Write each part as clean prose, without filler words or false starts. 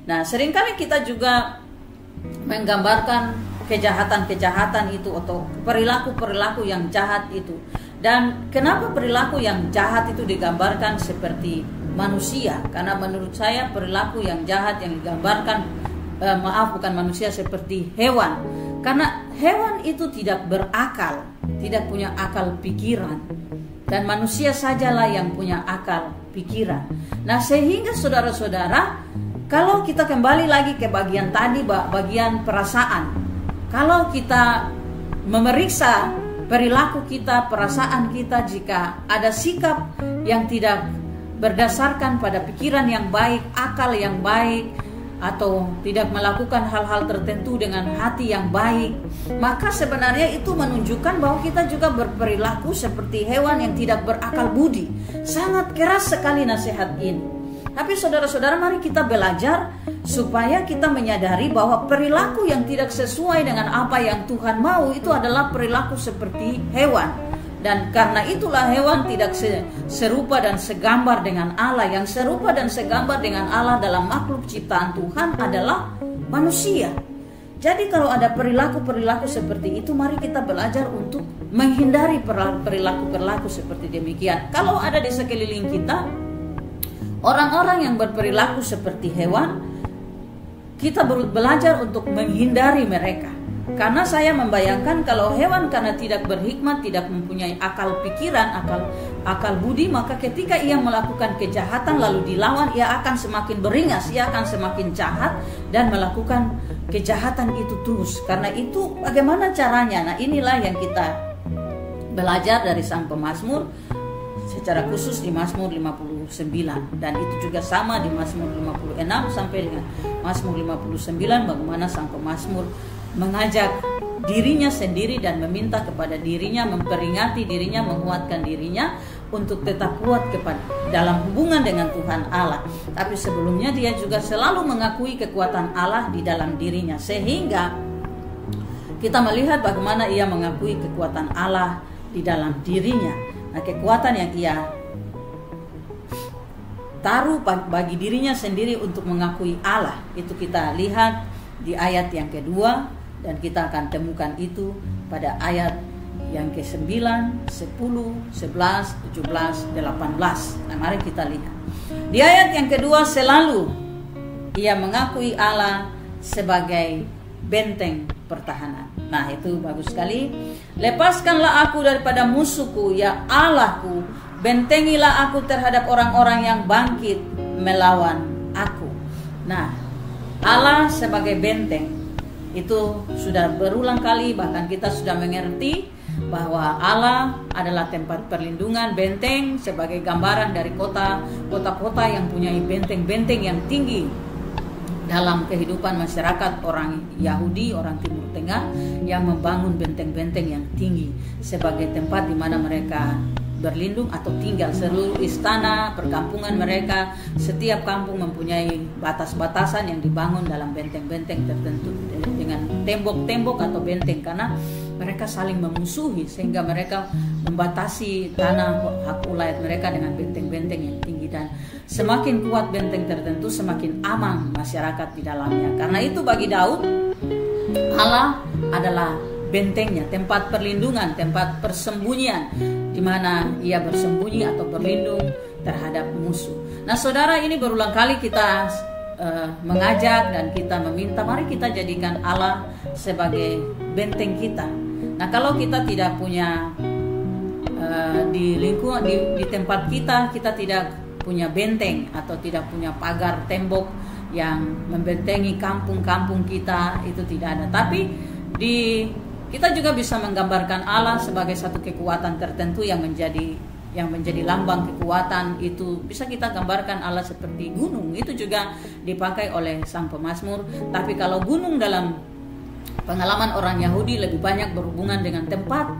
Nah, seringkali kita juga menggambarkan kejahatan-kejahatan itu atau perilaku-perilaku yang jahat itu. Dan kenapa perilaku yang jahat itu digambarkan seperti manusia? Karena menurut saya perilaku yang jahat yang digambarkan bukan manusia, seperti hewan. Karena hewan itu tidak berakal, tidak punya akal pikiran. Dan manusia sajalah yang punya akal pikiran. Nah, sehingga saudara-saudara, kalau kita kembali lagi ke bagian tadi, bagian perasaan. Kalau kita memeriksa perilaku kita, perasaan kita, jika ada sikap yang tidak berdasarkan pada pikiran yang baik, akal yang baik, atau tidak melakukan hal-hal tertentu dengan hati yang baik, maka sebenarnya itu menunjukkan bahwa kita juga berperilaku seperti hewan yang tidak berakal budi. Sangat keras sekali nasihat ini. Tapi saudara-saudara, mari kita belajar supaya kita menyadari bahwa perilaku yang tidak sesuai dengan apa yang Tuhan mau itu adalah perilaku seperti hewan. Dan karena itulah hewan tidak serupa dan segambar dengan Allah. Yang serupa dan segambar dengan Allah dalam makhluk ciptaan Tuhan adalah manusia. Jadi kalau ada perilaku-perilaku seperti itu, mari kita belajar untuk menghindari perilaku-perilaku seperti demikian. Kalau ada di sekeliling kita orang-orang yang berperilaku seperti hewan, kita belajar untuk menghindari mereka. Karena saya membayangkan kalau hewan karena tidak berhikmat, tidak mempunyai akal pikiran, akal budi, maka ketika ia melakukan kejahatan lalu dilawan, ia akan semakin beringas, ia akan semakin jahat dan melakukan kejahatan itu terus. Karena itu bagaimana caranya? Nah, inilah yang kita belajar dari sang pemazmur, secara khusus di Mazmur 59, dan itu juga sama di Mazmur 56 sampai dengan Mazmur 59, bagaimana sang pemazmur mengajak dirinya sendiri dan meminta kepada dirinya, memperingati dirinya, menguatkan dirinya untuk tetap kuat dalam hubungan dengan Tuhan Allah. Tapi sebelumnya dia juga selalu mengakui kekuatan Allah di dalam dirinya, sehingga kita melihat bagaimana ia mengakui kekuatan Allah di dalam dirinya. Nah, kekuatan yang ia taruh bagi dirinya sendiri untuk mengakui Allah, itu kita lihat di ayat yang kedua, dan kita akan temukan itu pada ayat yang ke-9, 10, 11, 17, 18. Nah, mari kita lihat. Di ayat yang kedua, selalu ia mengakui Allah sebagai benteng pertahanan. Nah, itu bagus sekali. Lepaskanlah aku daripada musuhku, ya Allahku. Bentengilah aku terhadap orang-orang yang bangkit melawan aku. Nah, Allah sebagai benteng itu sudah berulang kali, bahkan kita sudah mengerti bahwa Allah adalah tempat perlindungan, benteng sebagai gambaran dari kota-kota yang punya benteng-benteng yang tinggi dalam kehidupan masyarakat orang Yahudi, orang Timur Tengah, yang membangun benteng-benteng yang tinggi sebagai tempat di mana mereka berlindung atau tinggal. Seluruh istana, perkampungan mereka, setiap kampung mempunyai batas-batasan yang dibangun dalam benteng-benteng tertentu dengan tembok-tembok atau benteng, karena mereka saling memusuhi, sehingga mereka membatasi tanah hak ulayat mereka dengan benteng-benteng yang tinggi. Dan semakin kuat benteng tertentu, semakin aman masyarakat di dalamnya. Karena itu bagi Daud, Allah adalah bentengnya, tempat perlindungan, tempat persembunyian, di mana ia bersembunyi atau berlindung terhadap musuh. Nah, saudara, ini berulang kali kita mengajak dan kita meminta, mari kita jadikan Allah sebagai benteng kita. Nah, kalau kita tidak punya di lingkungan, di tempat kita tidak punya benteng atau tidak punya pagar tembok yang membentengi kampung-kampung kita, itu tidak ada. Tapi kita juga bisa menggambarkan Allah sebagai satu kekuatan tertentu yang menjadi lambang kekuatan. Itu bisa kita gambarkan Allah seperti gunung, itu juga dipakai oleh sang pemazmur. Tapi kalau gunung dalam pengalaman orang Yahudi lebih banyak berhubungan dengan tempat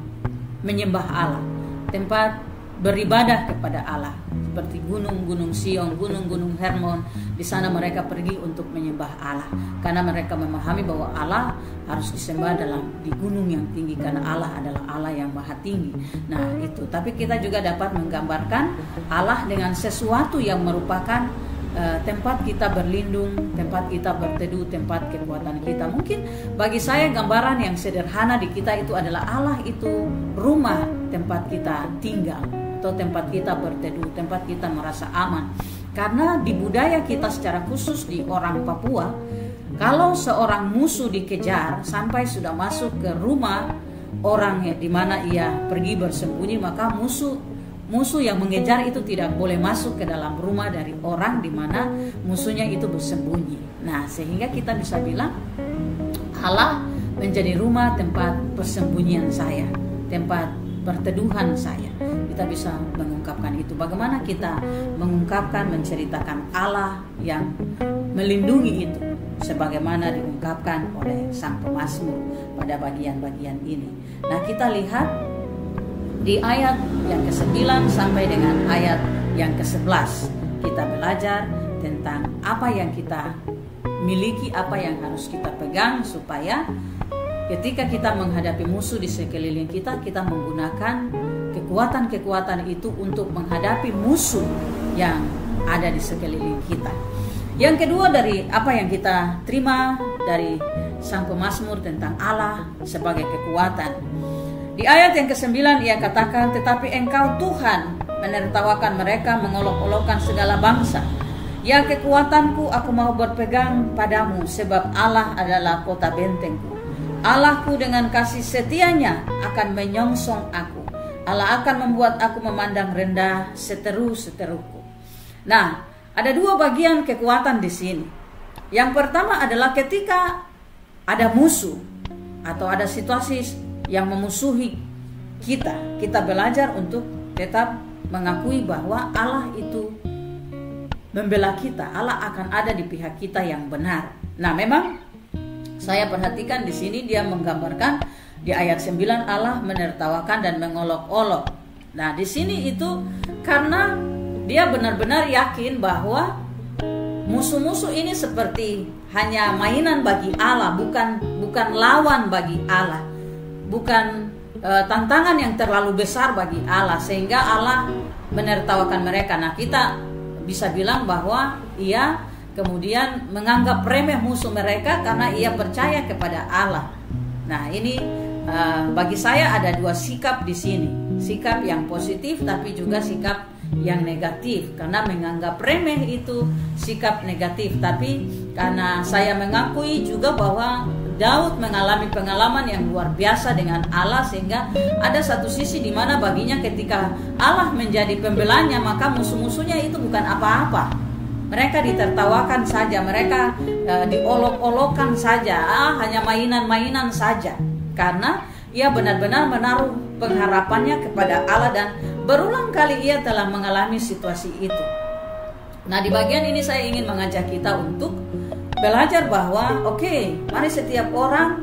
menyembah Allah, tempat beribadah kepada Allah, seperti gunung-gunung Sion, gunung-gunung Hermon. Di sana mereka pergi untuk menyembah Allah, karena mereka memahami bahwa Allah harus disembah di gunung yang tinggi, karena Allah adalah Allah yang maha tinggi. Nah, itu. Tapi kita juga dapat menggambarkan Allah dengan sesuatu yang merupakan tempat kita berlindung, tempat kita berteduh, tempat kekuatan kita. Mungkin bagi saya gambaran yang sederhana di kita itu adalah Allah itu rumah tempat kita tinggal, atau tempat kita berteduh, tempat kita merasa aman. Karena di budaya kita secara khusus di orang Papua, kalau seorang musuh dikejar sampai sudah masuk ke rumah orang di mana ia pergi bersembunyi, maka musuh yang mengejar itu tidak boleh masuk ke dalam rumah dari orang di mana musuhnya itu bersembunyi. Nah, sehingga kita bisa bilang Allah menjadi rumah tempat persembunyian saya, tempat perteduhan saya. Kita bisa mengungkapkan itu. Bagaimana kita mengungkapkan, menceritakan Allah yang melindungi itu, sebagaimana diungkapkan oleh sang pemazmur pada bagian-bagian ini. Nah, kita lihat di ayat yang ke-9 sampai dengan ayat yang ke-11 kita belajar tentang apa yang kita miliki, apa yang harus kita pegang, supaya ketika kita menghadapi musuh di sekeliling kita, kita menggunakan kekuatan-kekuatan itu untuk menghadapi musuh yang ada di sekeliling kita. Yang kedua, dari apa yang kita terima dari sang pemazmur tentang Allah sebagai kekuatan. Di ayat yang ke-9 ia katakan, tetapi Engkau Tuhan menertawakan mereka, mengolok-olokkan segala bangsa. Ya kekuatanku, aku mau berpegang padamu, sebab Allah adalah kota bentengku. Allahku dengan kasih setianya akan menyongsong aku. Allah akan membuat aku memandang rendah seteru-seteruku. Nah, ada dua bagian kekuatan di sini. Yang pertama adalah ketika ada musuh atau ada situasi yang memusuhi kita belajar untuk tetap mengakui bahwa Allah itu membela kita. Allah akan ada di pihak kita yang benar. Nah, memang saya perhatikan di sini dia menggambarkan di ayat 9 Allah menertawakan dan mengolok-olok. Nah, di sini itu karena dia benar-benar yakin bahwa musuh-musuh ini seperti hanya mainan bagi Allah, bukan lawan bagi Allah. Bukan tantangan yang terlalu besar bagi Allah, sehingga Allah menertawakan mereka. Nah, kita bisa bilang bahwa ia kemudian menganggap remeh musuh mereka karena ia percaya kepada Allah. Nah, ini bagi saya ada dua sikap di sini, sikap yang positif tapi juga sikap yang negatif. Karena menganggap remeh itu sikap negatif, tapi karena saya mengakui juga bahwa Daud mengalami pengalaman yang luar biasa dengan Allah, sehingga ada satu sisi di mana baginya ketika Allah menjadi pembelanya, maka musuh-musuhnya itu bukan apa-apa. Mereka ditertawakan saja, mereka diolok-olokkan saja, hanya mainan-mainan saja. Karena ia benar-benar menaruh pengharapannya kepada Allah, dan berulang kali ia telah mengalami situasi itu. Nah, di bagian ini saya ingin mengajak kita untuk belajar bahwa mari setiap orang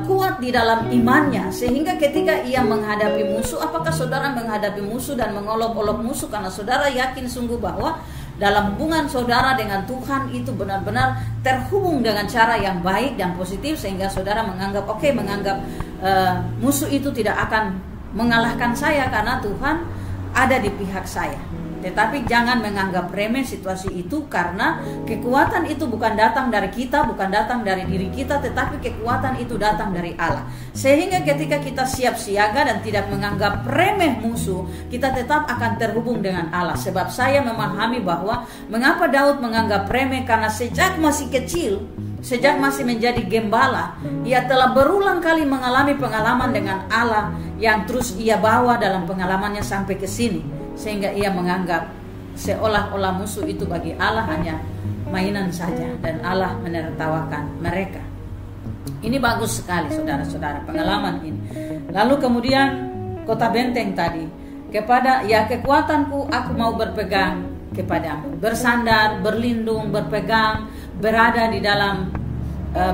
kuat di dalam imannya, sehingga ketika ia menghadapi musuh, apakah saudara menghadapi musuh dan mengolok-olok musuh karena saudara yakin sungguh bahwa dalam hubungan saudara dengan Tuhan itu benar-benar terhubung dengan cara yang baik dan positif, sehingga saudara menganggap musuh itu tidak akan mengalahkan saya karena Tuhan ada di pihak saya. Tetapi jangan menganggap remeh situasi itu, karena kekuatan itu bukan datang dari kita, bukan datang dari diri kita, tetapi kekuatan itu datang dari Allah. Sehingga ketika kita siap siaga dan tidak menganggap remeh musuh, kita tetap akan terhubung dengan Allah. Sebab saya memahami bahwa mengapa Daud menganggap remeh, karena sejak masih kecil, sejak masih menjadi gembala, ia telah berulang kali mengalami pengalaman dengan Allah yang terus ia bawa dalam pengalamannya sampai ke sini. Sehingga ia menganggap seolah-olah musuh itu bagi Allah hanya mainan saja, dan Allah menertawakan mereka. Ini bagus sekali saudara-saudara pengalaman ini. Lalu kemudian kota benteng tadi, kekuatanku, aku mau berpegang kepadamu, bersandar, berlindung, berpegang, berada di dalam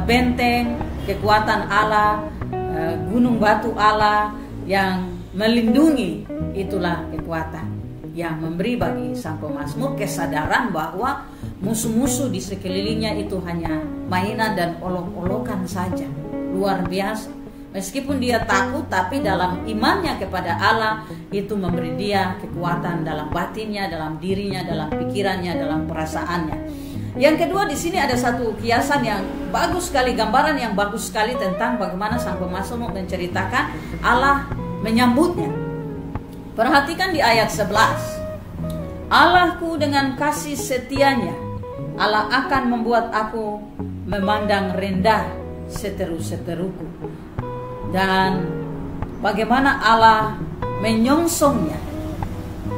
benteng kekuatan Allah, gunung batu Allah yang melindungi. Itulah kekuatan yang memberi bagi sang pemazmur kesadaran bahwa musuh-musuh di sekelilingnya itu hanya mainan dan olok-olokan saja. Luar biasa. Meskipun dia takut, tapi dalam imannya kepada Allah itu memberi dia kekuatan dalam batinnya, dalam dirinya, dalam pikirannya, dalam perasaannya. Yang kedua, di sini ada satu kiasan yang bagus sekali, gambaran yang bagus sekali tentang bagaimana sang pemazmur menceritakan Allah menyambutnya. Perhatikan di ayat 11. Allahku dengan kasih setianya, Allah akan membuat aku memandang rendah seteru-seteruku. Dan bagaimana Allah menyongsongnya.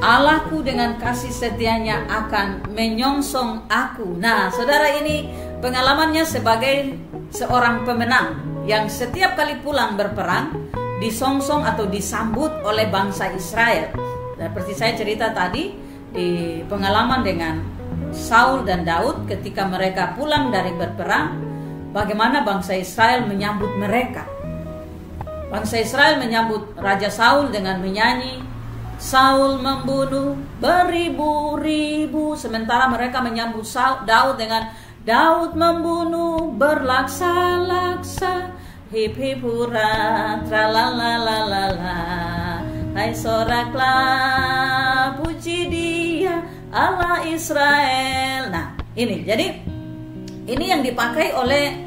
Allahku dengan kasih setianya akan menyongsong aku. Nah, saudara, ini pengalamannya sebagai seorang pemenang yang setiap kali pulang berperang disongsong atau disambut oleh bangsa Israel. Seperti saya cerita tadi di pengalaman dengan Saul dan Daud ketika mereka pulang dari berperang, bagaimana bangsa Israel menyambut mereka. Bangsa Israel menyambut Raja Saul dengan menyanyi, Saul membunuh beribu-ribu, sementara mereka menyambut Daud dengan Daud membunuh berlaksa-laksa, hip hip hurra, tralalalala, hai soraklah puji dia Allah Israel. Nah, ini jadi ini yang dipakai oleh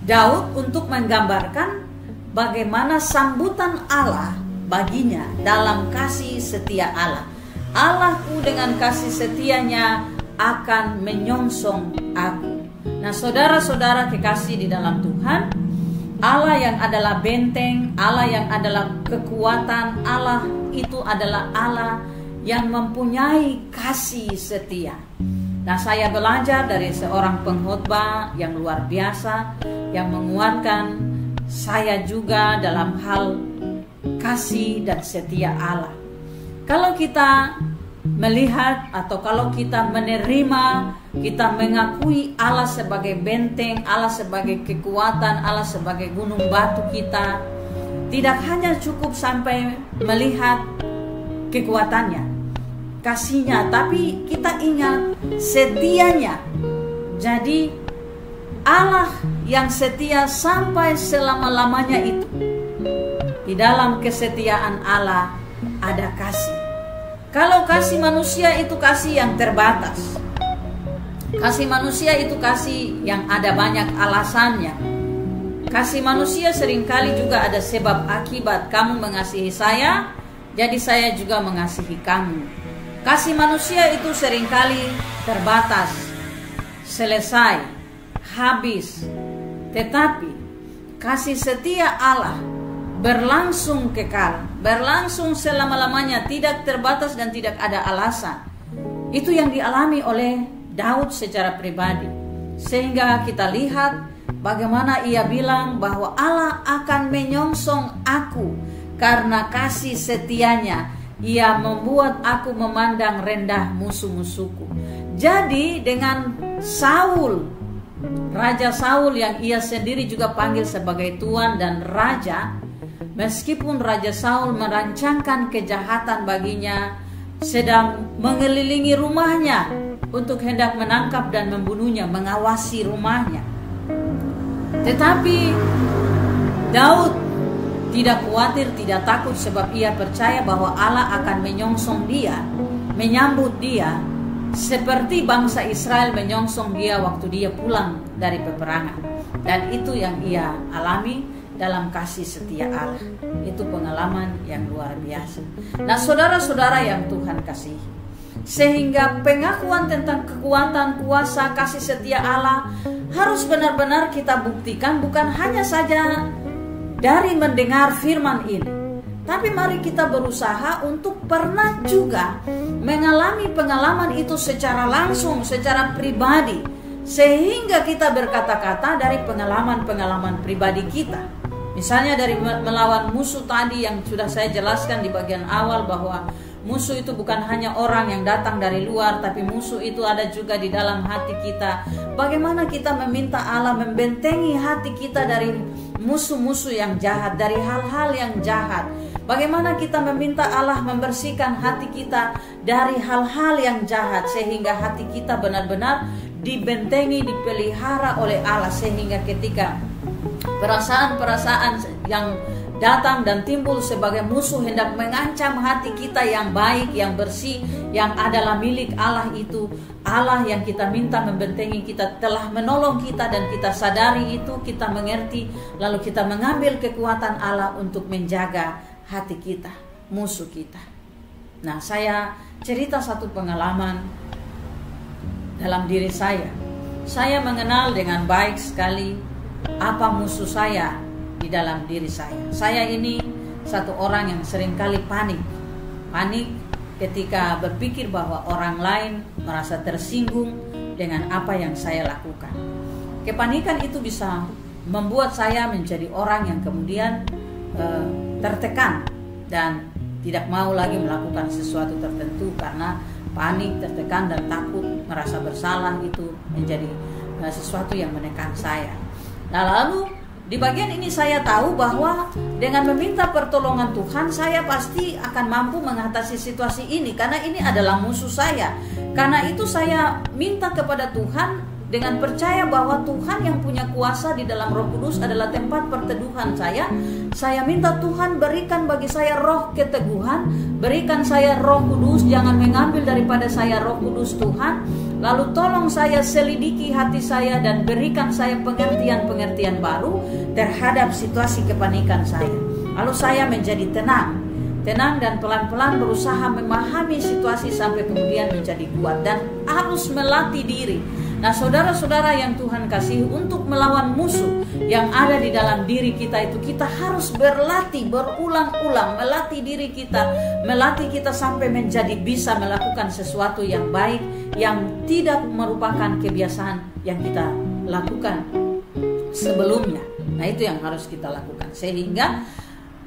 Daud untuk menggambarkan bagaimana sambutan Allah baginya dalam kasih setia Allah. Allahku dengan kasih setianya akan menyongsong aku. Nah, saudara-saudara kekasih di dalam Tuhan, Allah yang adalah benteng, Allah yang adalah kekuatan, Allah itu adalah Allah yang mempunyai kasih setia. Nah, saya belajar dari seorang pengkhotbah yang luar biasa yang menguatkan saya juga dalam hal kasih dan setia Allah. Kalau kita melihat atau kalau kita menerima, kita mengakui Allah sebagai benteng, Allah sebagai kekuatan, Allah sebagai gunung batu kita, tidak hanya cukup sampai melihat kekuatannya, kasihnya, tapi kita ingat setianya. Jadi Allah yang setia sampai selama-lamanya itu. Di dalam kesetiaan Allah ada kasih. Kalau kasih manusia itu kasih yang terbatas. Kasih manusia itu kasih yang ada banyak alasannya. Kasih manusia seringkali juga ada sebab akibat. Kamu mengasihi saya, jadi saya juga mengasihi kamu. Kasih manusia itu seringkali terbatas, selesai, habis. Tetapi kasih setia Allah berlangsung kekal, berlangsung selama-lamanya, tidak terbatas dan tidak ada alasan. Itu yang dialami oleh Daud secara pribadi. Sehingga kita lihat bagaimana ia bilang bahwa Allah akan menyongsong aku karena kasih setianya. Ia membuat aku memandang rendah musuh-musuhku. Jadi dengan Saul, Raja Saul yang ia sendiri juga panggil sebagai Tuan dan Raja, meskipun Raja Saul merancangkan kejahatan baginya, sedang mengelilingi rumahnya untuk hendak menangkap dan membunuhnya, mengawasi rumahnya. Tetapi Daud tidak khawatir, tidak takut, sebab ia percaya bahwa Allah akan menyongsong dia, menyambut dia, seperti bangsa Israel menyongsong dia waktu dia pulang dari peperangan. Dan itu yang ia alami dalam kasih setia Allah. Itu pengalaman yang luar biasa. Nah, saudara-saudara yang Tuhan kasihi, sehingga pengakuan tentang kekuatan, kuasa, kasih setia Allah harus benar-benar kita buktikan, bukan hanya saja dari mendengar firman ini, tapi mari kita berusaha untuk pernah juga mengalami pengalaman itu secara langsung, secara pribadi, sehingga kita berkata-kata dari pengalaman-pengalaman pribadi kita. Misalnya dari melawan musuh tadi yang sudah saya jelaskan di bagian awal, bahwa musuh itu bukan hanya orang yang datang dari luar, tapi musuh itu ada juga di dalam hati kita. Bagaimana kita meminta Allah membentengi hati kita dari musuh-musuh yang jahat, dari hal-hal yang jahat. Bagaimana kita meminta Allah membersihkan hati kita dari hal-hal yang jahat, sehingga hati kita benar-benar dibentengi, dipelihara oleh Allah, sehingga ketika perasaan-perasaan yang datang dan timbul sebagai musuh hendak mengancam hati kita yang baik, yang bersih, yang adalah milik Allah itu. Allah yang kita minta membentengi kita telah menolong kita, dan kita sadari itu, kita mengerti, lalu kita mengambil kekuatan Allah untuk menjaga hati kita, musuh kita. Nah, saya cerita satu pengalaman dalam diri saya. Saya mengenal dengan baik sekali apa musuh saya di dalam diri saya. Saya ini satu orang yang seringkali panik ketika berpikir bahwa orang lain merasa tersinggung dengan apa yang saya lakukan. Kepanikan itu bisa membuat saya menjadi orang yang kemudian tertekan dan tidak mau lagi melakukan sesuatu tertentu karena panik, tertekan, dan takut, merasa bersalah. Itu menjadi sesuatu yang menekan saya. Nah, lalu di bagian ini saya tahu bahwa dengan meminta pertolongan Tuhan, saya pasti akan mampu mengatasi situasi ini, karena ini adalah musuh saya. Karena itu saya minta kepada Tuhan dengan percaya bahwa Tuhan yang punya kuasa di dalam Roh Kudus adalah tempat perteduhan saya. Saya minta Tuhan berikan bagi saya roh keteguhan, berikan saya Roh Kudus, jangan mengambil daripada saya Roh Kudus Tuhan. Lalu tolong saya selidiki hati saya dan berikan saya pengertian-pengertian baru terhadap situasi kepanikan saya. Lalu saya menjadi tenang dan pelan-pelan berusaha memahami situasi sampai kemudian menjadi kuat dan harus melatih diri. Nah, saudara-saudara yang Tuhan kasih, untuk melawan musuh yang ada di dalam diri kita itu, kita harus berlatih berulang-ulang, melatih diri kita, melatih kita sampai menjadi bisa melakukan sesuatu yang baik, yang tidak merupakan kebiasaan yang kita lakukan sebelumnya. Nah, itu yang harus kita lakukan. Sehingga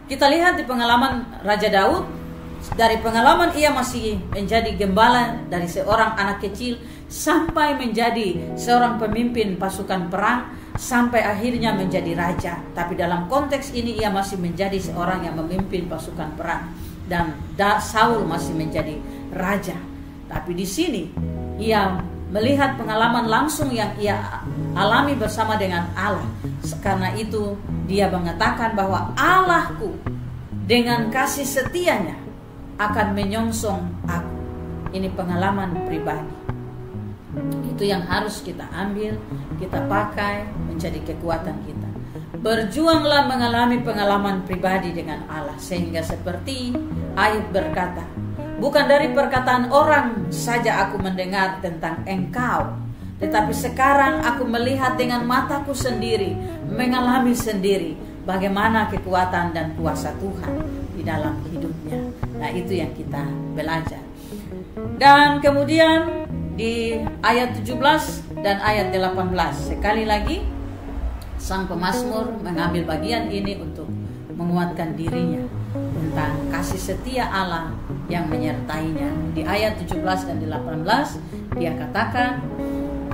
kita lihat di pengalaman Raja Daud, dari pengalaman ia masih menjadi gembala dari seorang anak kecil sampai menjadi seorang pemimpin pasukan perang, sampai akhirnya menjadi raja. Tapi dalam konteks ini ia masih menjadi seorang yang memimpin pasukan perang, dan Saul masih menjadi raja. Tapi di sini ia melihat pengalaman langsung yang ia alami bersama dengan Allah. Karena itu dia mengatakan bahwa Allahku dengan kasih setianya akan menyongsong aku. Ini pengalaman pribadi. Itu yang harus kita ambil, kita pakai menjadi kekuatan kita. Berjuanglah mengalami pengalaman pribadi dengan Allah, sehingga seperti Ayub berkata, bukan dari perkataan orang saja aku mendengar tentang Engkau, tetapi sekarang aku melihat dengan mataku sendiri, mengalami sendiri bagaimana kekuatan dan kuasa Tuhan di dalam hidupnya. Nah, itu yang kita belajar. Dan kemudian di ayat 17 dan ayat 18, sekali lagi sang pemazmur mengambil bagian ini untuk menguatkan dirinya tentang kasih setia Allah yang menyertainya. Di ayat 17 dan 18 dia katakan,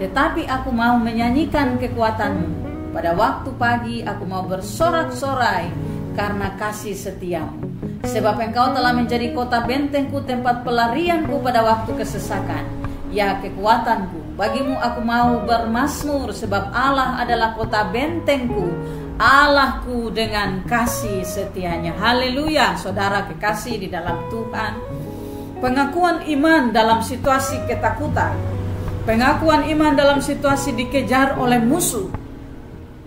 tetapi aku mau menyanyikan kekuatanmu, pada waktu pagi aku mau bersorak-sorai karena kasih setiamu. Sebab engkau telah menjadi kota bentengku, tempat pelarianku pada waktu kesesakan. Ya kekuatanku, bagimu aku mau bermazmur, sebab Allah adalah kota bentengku, Allahku dengan kasih setianya. Haleluya, saudara kekasih di dalam Tuhan. Pengakuan iman dalam situasi ketakutan, pengakuan iman dalam situasi dikejar oleh musuh,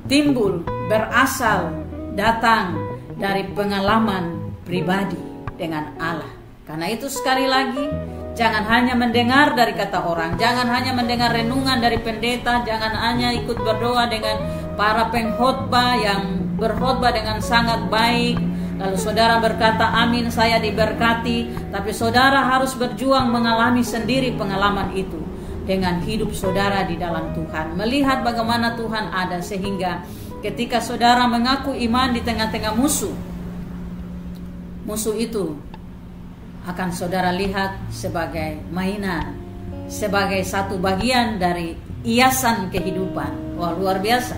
timbul, berasal, datang dari pengalaman pribadi dengan Allah. Karena itu sekali lagi, jangan hanya mendengar dari kata orang, jangan hanya mendengar renungan dari pendeta, jangan hanya ikut berdoa dengan para pengkhotbah yang berkhotbah dengan sangat baik, lalu saudara berkata amin saya diberkati, tapi saudara harus berjuang mengalami sendiri pengalaman itu dengan hidup saudara di dalam Tuhan, melihat bagaimana Tuhan ada, sehingga ketika saudara mengaku iman di tengah-tengah musuh itu akan saudara lihat sebagai mainan, sebagai satu bagian dari hiasan kehidupan. Wah, luar biasa.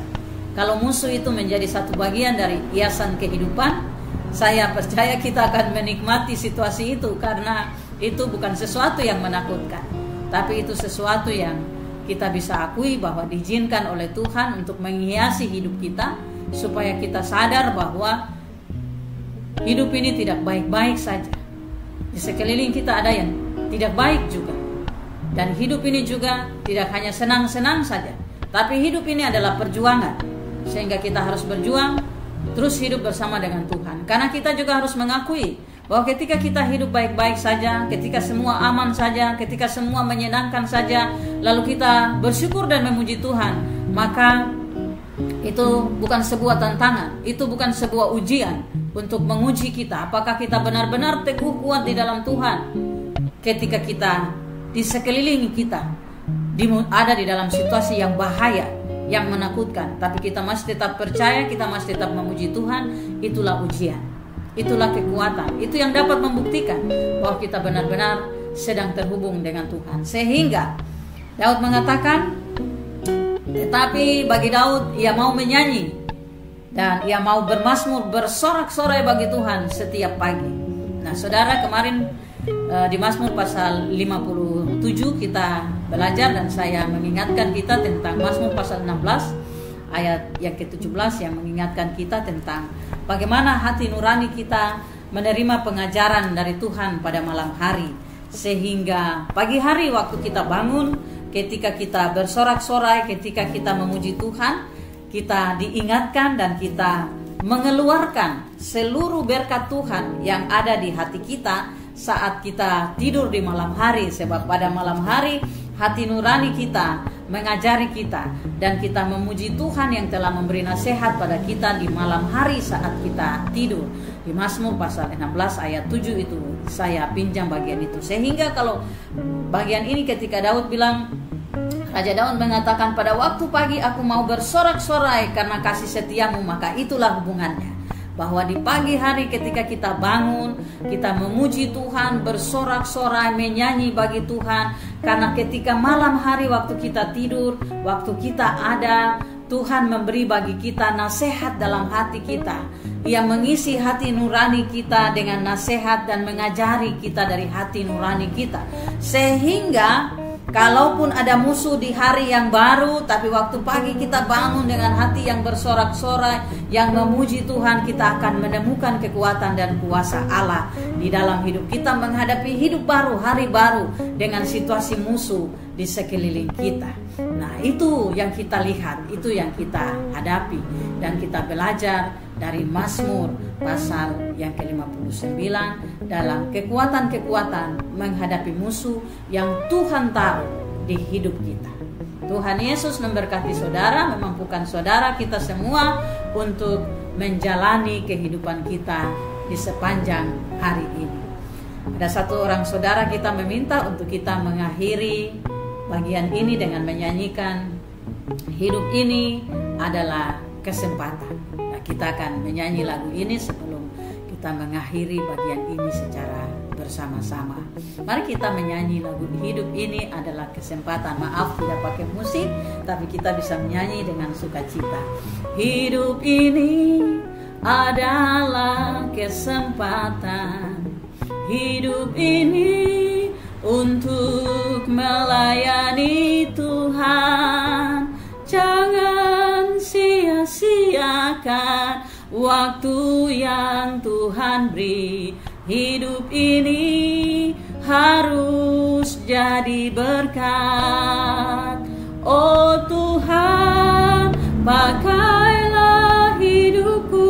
Kalau musuh itu menjadi satu bagian dari hiasan kehidupan, saya percaya kita akan menikmati situasi itu, karena itu bukan sesuatu yang menakutkan, tapi itu sesuatu yang kita bisa akui bahwa diizinkan oleh Tuhan untuk menghiasi hidup kita, supaya kita sadar bahwa hidup ini tidak baik-baik saja. Di sekeliling kita ada yang tidak baik juga. Dan hidup ini juga tidak hanya senang-senang saja, tapi hidup ini adalah perjuangan. Sehingga kita harus berjuang terus hidup bersama dengan Tuhan. Karena kita juga harus mengakui bahwa ketika kita hidup baik-baik saja, ketika semua aman saja, ketika semua menyenangkan saja, lalu kita bersyukur dan memuji Tuhan, maka itu bukan sebuah tantangan, itu bukan sebuah ujian untuk menguji kita apakah kita benar-benar teguh kuat di dalam Tuhan. Ketika kita di sekeliling kita ada di dalam situasi yang bahaya, yang menakutkan, tapi kita masih tetap percaya, kita masih tetap memuji Tuhan, itulah ujian, itulah kekuatan, itu yang dapat membuktikan bahwa kita benar-benar sedang terhubung dengan Tuhan. Sehingga Daud mengatakan, tetapi bagi Daud ia mau menyanyi dan ia mau bermazmur, bersorak-sorai bagi Tuhan setiap pagi. Nah saudara, kemarin di Mazmur pasal 57 kita belajar dan saya mengingatkan kita tentang Mazmur pasal 16 ayat yang ke-17 yang mengingatkan kita tentang bagaimana hati nurani kita menerima pengajaran dari Tuhan pada malam hari, sehingga pagi hari waktu kita bangun, ketika kita bersorak-sorai, ketika kita memuji Tuhan, kita diingatkan dan kita mengeluarkan seluruh berkat Tuhan yang ada di hati kita saat kita tidur di malam hari. Sebab pada malam hari hati nurani kita mengajari kita dan kita memuji Tuhan yang telah memberi nasihat pada kita di malam hari saat kita tidur. Di Mazmur pasal 16 ayat 7 itu saya pinjam bagian itu. Sehingga kalau bagian ini ketika Daud bilang, Raja Daud mengatakan, pada waktu pagi aku mau bersorak-sorai karena kasih setiamu, maka itulah hubungannya. Bahwa di pagi hari ketika kita bangun, kita memuji Tuhan, bersorak-sorai, menyanyi bagi Tuhan. Karena ketika malam hari waktu kita tidur, waktu kita ada, Tuhan memberi bagi kita nasihat dalam hati kita. Ia mengisi hati nurani kita dengan nasihat dan mengajari kita dari hati nurani kita. Sehingga kalaupun ada musuh di hari yang baru, tapi waktu pagi kita bangun dengan hati yang bersorak-sorai, yang memuji Tuhan, kita akan menemukan kekuatan dan kuasa Allah di dalam hidup kita menghadapi hidup baru, hari baru dengan situasi musuh di sekeliling kita. Nah, itu yang kita lihat, itu yang kita hadapi dan kita belajar dari Mazmur pasal yang ke-59 dalam kekuatan-kekuatan menghadapi musuh yang Tuhan taruh di hidup kita. Tuhan Yesus memberkati saudara, memampukan saudara kita semua untuk menjalani kehidupan kita di sepanjang hari ini. Ada satu orang saudara kita meminta untuk kita mengakhiri bagian ini dengan menyanyikan hidup ini adalah kesempatan. Nah, kita akan menyanyi lagu ini sebelum kita mengakhiri bagian ini secara bersama-sama. Mari kita menyanyi lagu hidup ini adalah kesempatan. Maaf tidak pakai musik, tapi kita bisa menyanyi dengan sukacita. Hidup ini adalah kesempatan. Hidup ini untuk melayani Tuhan. Jangan sia-siakan waktu yang Tuhan beri. Hidup ini harus jadi berkat. Oh Tuhan, pakailah hidupku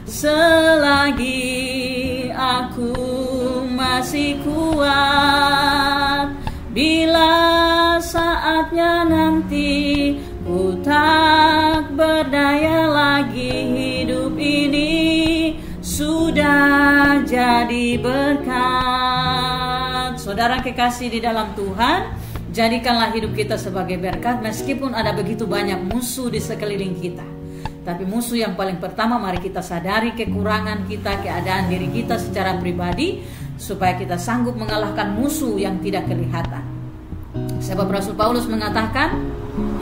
selagi aku masih kuat. Bila saatnya nanti ku tak berdaya lagi, hidup ini sudah jadi berkat. Saudara kekasih di dalam Tuhan, jadikanlah hidup kita sebagai berkat meskipun ada begitu banyak musuh di sekeliling kita. Tapi musuh yang paling pertama, mari kita sadari kekurangan kita, keadaan diri kita secara pribadi, supaya kita sanggup mengalahkan musuh yang tidak kelihatan. Sebab Rasul Paulus mengatakan,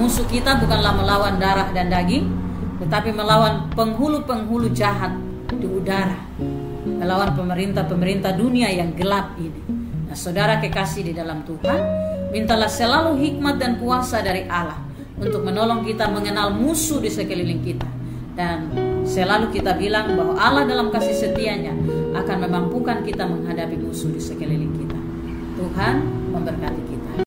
musuh kita bukanlah melawan darah dan daging, tetapi melawan penghulu-penghulu jahat di udara, melawan pemerintah-pemerintah dunia yang gelap ini. Nah, saudara kekasih di dalam Tuhan, mintalah selalu hikmat dan kuasa dari Allah untuk menolong kita mengenal musuh di sekeliling kita, Dan selalu kita bilang bahwa Allah dalam kasih setianya akan memampukan kita menghadapi musuh di sekeliling kita. Tuhan memberkati kita.